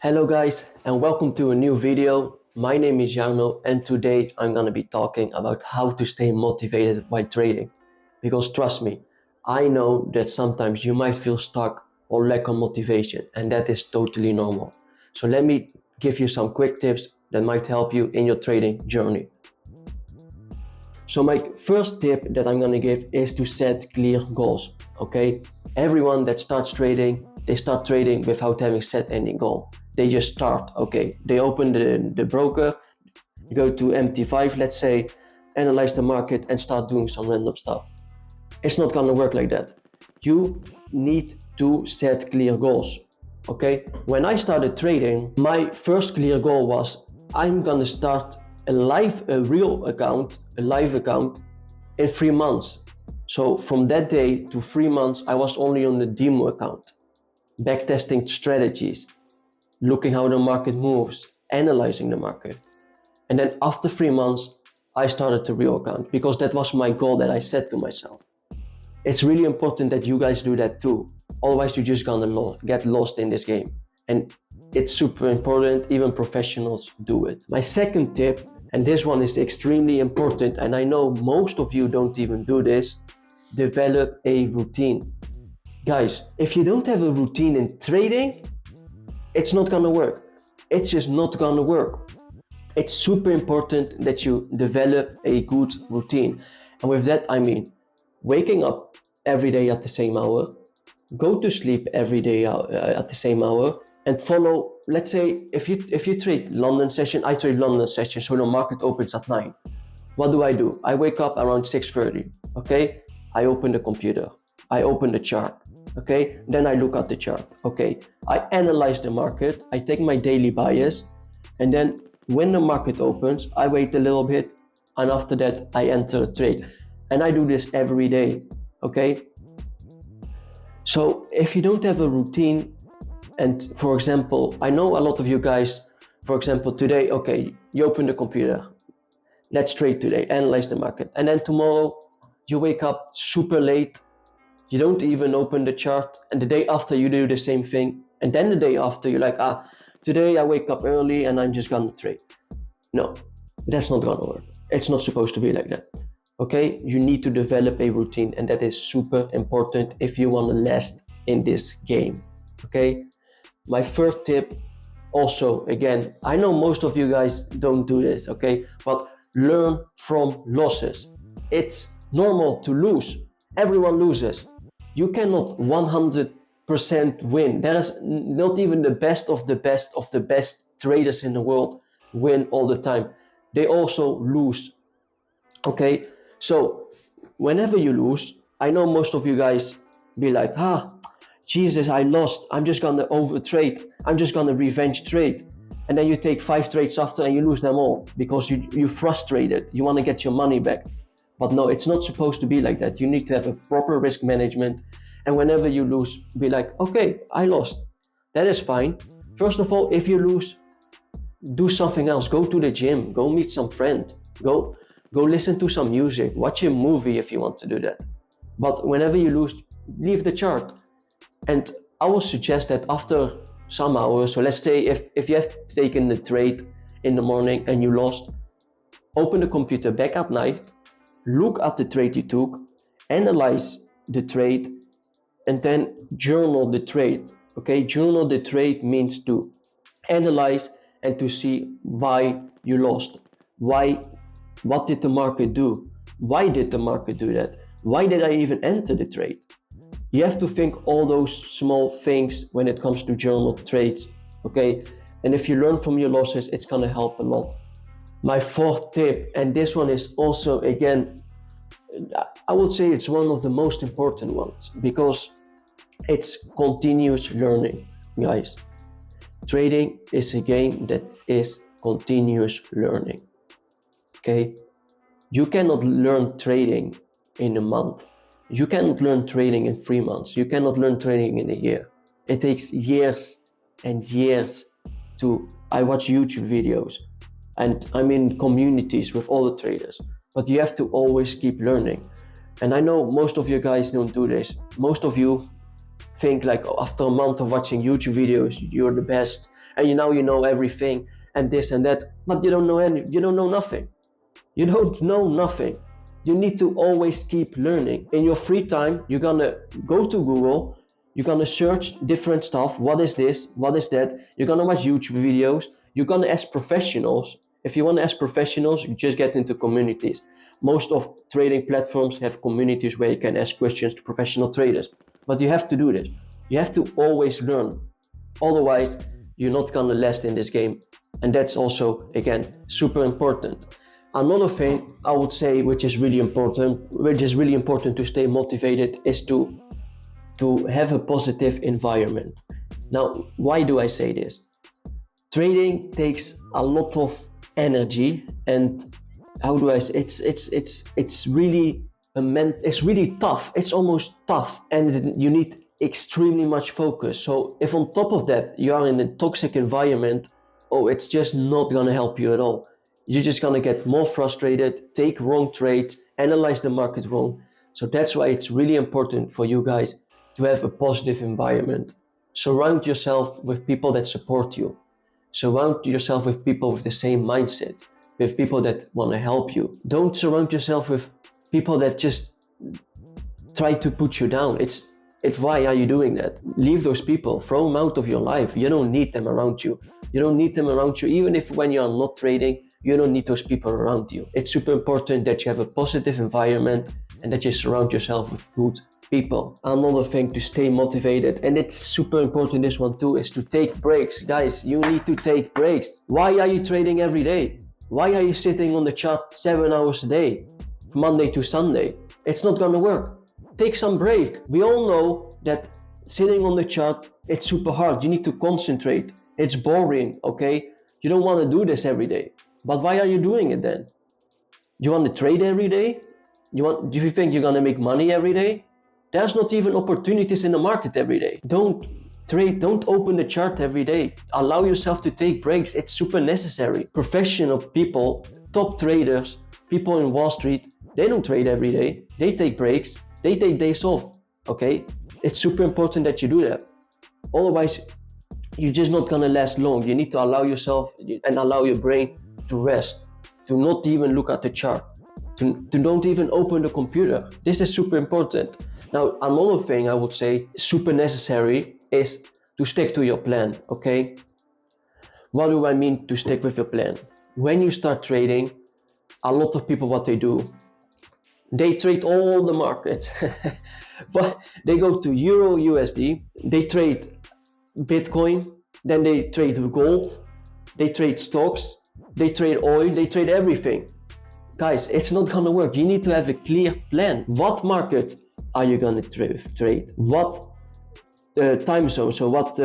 Hello guys and welcome to a new video. My name is Jarno and today I'm gonna be talking about how to stay motivated while trading. Because trust me, I know that sometimes you might feel stuck or lack of motivation, and that is totally normal. So let me give you some quick tips that might help you in your trading journey. So my first tip that I'm gonna give is to set clear goals, okay? Everyone that starts trading, they start trading without having set any goal. They just start, okay? They open the broker, go to MT5, let's say, analyze the market and start doing some random stuff. It's not gonna work like that. You need to set clear goals, okay? When I started trading, my first clear goal was I'm gonna start a live account in 3 months. So from that day to 3 months, I was only on the demo account, backtesting strategies, looking how the market moves, analyzing the market. And then after 3 months, I started the real account because that was my goal that I set to myself. It's really important that you guys do that too. Otherwise, you're just gonna get lost in this game. And it's super important, even professionals do it. My second tip, and this one is extremely important, and I know most of you don't even do this, develop a routine. Guys, if you don't have a routine in trading, it's not gonna work. It's just not gonna work. It's super important that you develop a good routine. And with that, I mean waking up every day at the same hour, go to sleep every day at the same hour, and follow, let's say, if you trade London session, I trade London session, so the market opens at 9. What do? I wake up around 6:30, okay? I open the computer, I open the chart, okay? Then I look at the chart, okay? I analyze the market, I take my daily bias, and then when the market opens, I wait a little bit, and after that, I enter a trade. And I do this every day, okay? So if you don't have a routine, and for example, I know a lot of you guys, for example, today, okay, you open the computer, let's trade today, analyze the market. And then tomorrow, you wake up super late, you don't even open the chart, and the day after you do the same thing. And then the day after you're like, today I wake up early and I'm just gonna trade. No, that's not gonna work. It's not supposed to be like that. Okay, you need to develop a routine, and that is super important if you want to last in this game. Okay, my third tip, also, again, I know most of you guys don't do this, okay, but learn from losses. It's normal to lose. Everyone loses. You cannot 100% win. There is not even the best of the best of the best traders in the world win all the time. They also lose. Okay, so whenever you lose, I know most of you guys be like, Jesus, I lost, I'm just gonna overtrade, I'm just gonna revenge trade. And then you take 5 trades after and you lose them all because you're frustrated, you wanna get your money back. But no, it's not supposed to be like that. You need to have a proper risk management. And whenever you lose, be like, okay, I lost, that is fine. First of all, if you lose, do something else. Go to the gym, go meet some friends, go listen to some music, watch a movie if you want to do that. But whenever you lose, leave the chart. And I will suggest that after some hours, so let's say if you have taken the trade in the morning and you lost, open the computer back at night, look at the trade you took, analyze the trade, and then journal the trade. Okay, journal the trade means to analyze and to see why you lost. What did the market do? Why did the market do that? Why did I even enter the trade? You have to think all those small things when it comes to journal trades, okay? And if you learn from your losses, it's gonna help a lot. My fourth tip, and this one is also, again, I would say it's one of the most important ones because it's continuous learning, guys. Trading is a game that is continuous learning. Okay, you cannot learn trading in a month. You cannot learn trading in 3 months. You cannot learn trading in a year. It takes years and years I watch YouTube videos and I'm in communities with all the traders, but you have to always keep learning. And I know most of you guys don't do this. Most of you think like after a month of watching YouTube videos, you're the best and now you know everything and this and that, but you don't know nothing. You don't know nothing. You need to always keep learning. In your free time, you're gonna go to Google, you're gonna search different stuff. What is this? What is that? You're gonna watch YouTube videos. You're gonna ask professionals. If you wanna ask professionals, you just get into communities. Most of trading platforms have communities where you can ask questions to professional traders. But you have to do this. You have to always learn. Otherwise, you're not gonna last in this game. And that's also, again, super important. Another thing I would say, which is really important to stay motivated, is to have a positive environment. Now, why do I say this? Trading takes a lot of energy, and how do I say, it's really it's really tough. It's almost tough, and you need extremely much focus. So if on top of that you are in a toxic environment, oh, it's just not gonna help you at all. You're just gonna get more frustrated, take wrong trades, analyze the market wrong. So that's why it's really important for you guys to have a positive environment. Surround yourself with people that support you. Surround yourself with people with the same mindset, with people that want to help you. Don't surround yourself with people that just try to put you down. It's why are you doing that? Leave those people, throw them out of your life. You don't need them around you. You don't need them around you, even if when you are not trading, you don't need those people around you. It's super important that you have a positive environment and that you surround yourself with good people. Another thing to stay motivated, and it's super important, this one too, is to take breaks. Guys, you need to take breaks. Why are you trading every day? Why are you sitting on the chart 7 hours a day, from Monday to Sunday? It's not gonna work. Take some break. We all know that sitting on the chart, it's super hard. You need to concentrate. It's boring, okay? You don't want to do this every day. But why are you doing it then? You want to trade every day? Do you think you're gonna make money every day? There's not even opportunities in the market every day. Don't trade, don't open the chart every day. Allow yourself to take breaks. It's super necessary. Professional people, top traders, people in Wall Street, they don't trade every day. They take breaks. They take days off, okay? It's super important that you do that. Otherwise, you're just not gonna last long. You need to allow yourself and allow your brain to rest, to not even look at the chart, to don't even open the computer. This is super important. Now, another thing I would say super necessary is to stick to your plan, okay? What do I mean to stick with your plan? When you start trading, a lot of people, what they do, they trade all the markets. But they go to Euro USD, they trade Bitcoin, then they trade gold, they trade stocks, they trade oil, they trade everything. Guys, it's not gonna work. You need to have a clear plan. What market are you gonna trade? What time zone? So what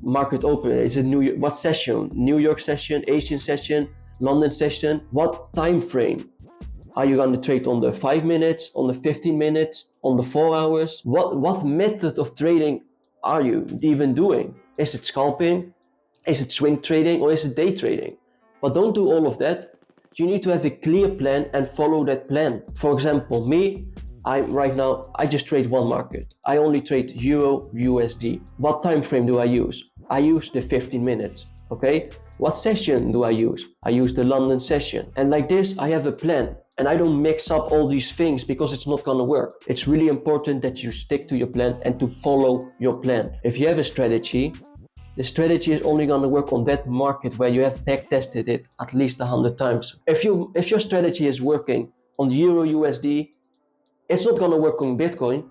market open? Is it New York? What session? New York session, Asian session, London session? What time frame? Are you going to trade on the 5 minutes, on the 15 minutes, on the 4 hours? What method of trading are you even doing? Is it scalping? Is it swing trading? Or is it day trading? But don't do all of that. You need to have a clear plan and follow that plan. For example, me, I just trade one market. I only trade Euro USD. What time frame do I use? I use the 15 minutes, okay? What session do I use? I use the London session. And like this, I have a plan. And I don't mix up all these things because it's not gonna work. It's really important that you stick to your plan and to follow your plan. If you have a strategy, the strategy is only gonna work on that market where you have back tested it at least 100 times. If your strategy is working on Euro USD, it's not gonna work on Bitcoin.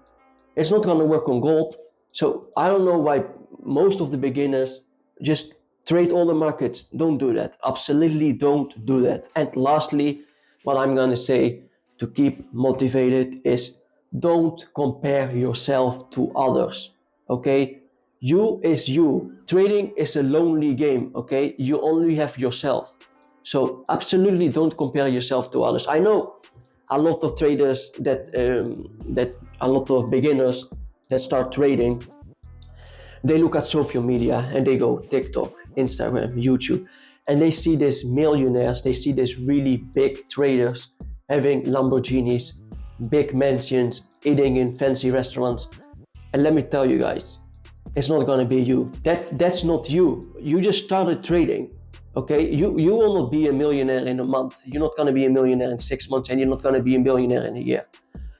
It's not gonna work on gold. So I don't know why most of the beginners just trade all the markets. Don't do that. Absolutely don't do that. And lastly, what I'm gonna say to keep motivated is don't compare yourself to others, okay? You is you. Trading is a lonely game, okay? You only have yourself. So absolutely don't compare yourself to others. I know a lot of traders a lot of beginners that start trading, they look at social media and they go TikTok, Instagram, YouTube, and they see these millionaires, they see these really big traders having Lamborghinis, big mansions, eating in fancy restaurants. And let me tell you guys, it's not going to be you. That's not you. You just started trading. Okay, you will not be a millionaire in a month. You're not going to be a millionaire in 6 months, and you're not going to be a millionaire in a year.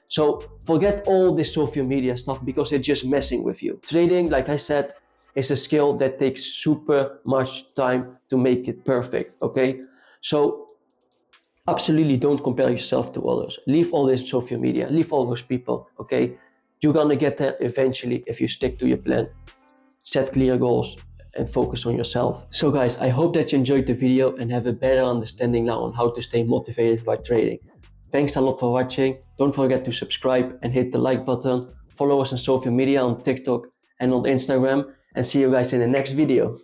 So forget all this social media stuff because it's just messing with you. Trading, like I said, is a skill that takes super much time to make it perfect. Okay, so absolutely don't compare yourself to others. Leave all this social media, leave all those people. Okay, you're gonna get there eventually if you stick to your plan, set clear goals, and focus on yourself. So guys, I hope that you enjoyed the video and have a better understanding now on how to stay motivated by trading. Thanks a lot for watching. Don't forget to subscribe and hit the like button. Follow us on social media on TikTok and on Instagram, and see you guys in the next video.